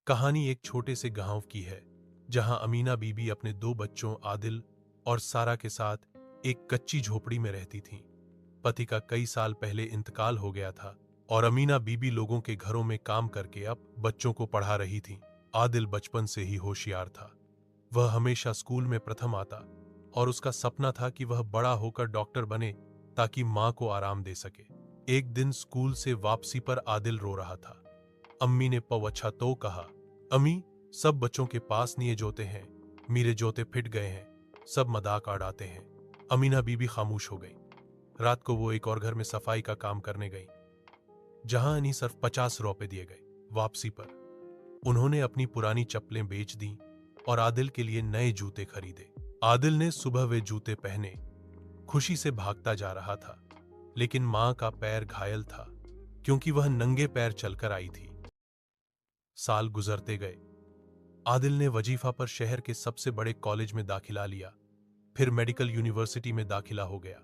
कहानी एक छोटे से गांव की है जहां अमीना बीबी अपने दो बच्चों आदिल और सारा के साथ एक कच्ची झोपड़ी में रहती थीं। पति का कई साल पहले इंतकाल हो गया था और अमीना बीबी लोगों के घरों में काम करके अब बच्चों को पढ़ा रही थीं। आदिल बचपन से ही होशियार था। वह हमेशा स्कूल में प्रथम आता और उसका सपना था कि वह बड़ा होकर डॉक्टर बने ताकि मां को आराम दे सके। एक दिन स्कूल से वापसी पर आदिल रो रहा था। अम्मी ने पवच्छा तो कहा, अम्मी, सब बच्चों के पास निये जोते हैं, मेरे जोते फिट गए हैं, सब मजाक उड़ाते हैं। अमीना बीबी खामोश हो गई। रात को वो एक और घर में सफाई का काम करने गई जहां इन्हीं सिर्फ 50 रुपए दिए गए। वापसी पर उन्होंने अपनी पुरानी चप्पलें बेच दी और आदिल के लिए नए जूते खरीदे। आदिल ने सुबह वे जूते पहने, खुशी से भागता जा रहा था, लेकिन मां का पैर घायल था क्योंकि वह नंगे पैर चलकर आई थी। साल गुजरते गए। आदिल ने वजीफा पर शहर के सबसे बड़े कॉलेज में दाखिला लिया, फिर मेडिकल यूनिवर्सिटी में दाखिला हो गया।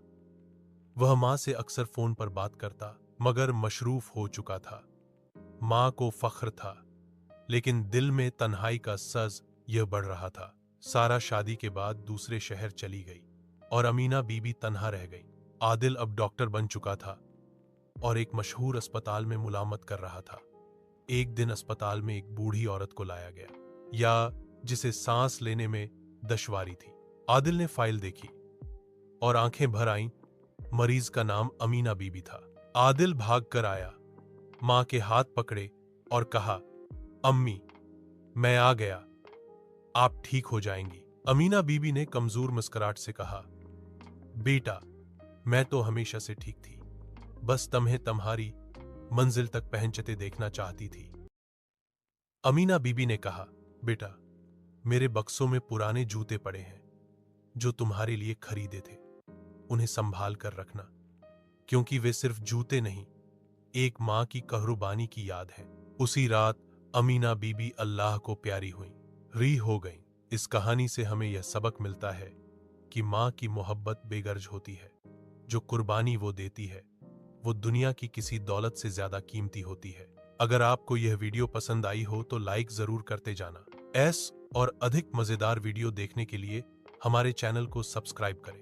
वह मां से अक्सर फोन पर बात करता, मगर मशरूफ हो चुका था। मां को फख्र था, लेकिन दिल में तन्हाई का सज यह बढ़ रहा था। सारा शादी के बाद दूसरे शहर चली गई और अमीना बीबी तन्हा रह गई। आदिल अब डॉक्टर बन चुका था और एक मशहूर अस्पताल में मुलामत कर रहा था। एक दिन अस्पताल में एक बूढ़ी औरत को लाया गया, या जिसे सांस लेने में दुश्वारी थी। आदिल ने फाइल देखी और आंखें भर आईं। मरीज का नाम अमीना बीबी था। आदिल भाग कर आया, मां के हाथ पकड़े और कहा, अम्मी, मैं आ गया, आप ठीक हो जाएंगी। अमीना बीबी ने कमजोर मुस्कुराहट से कहा, बेटा, मैं तो हमेशा से ठीक थी, बस तुम्हें तुम्हारी मंजिल तक पहुंचते देखना चाहती थी। अमीना बीबी ने कहा, बेटा, मेरे बक्सों में पुराने जूते पड़े हैं जो तुम्हारे लिए खरीदे थे, उन्हें संभाल कर रखना, क्योंकि वे सिर्फ जूते नहीं, एक मां की कहरुबानी की याद है। उसी रात अमीना बीबी अल्लाह को प्यारी हुई, री हो गई। इस कहानी से हमें यह सबक मिलता है कि मां की मोहब्बत बेगर्ज होती है। जो कुर्बानी वो देती है वो दुनिया की किसी दौलत से ज्यादा कीमती होती है। अगर आपको यह वीडियो पसंद आई हो तो लाइक जरूर करते जाना। और अधिक मजेदार वीडियो देखने के लिए हमारे चैनल को सब्सक्राइब करें।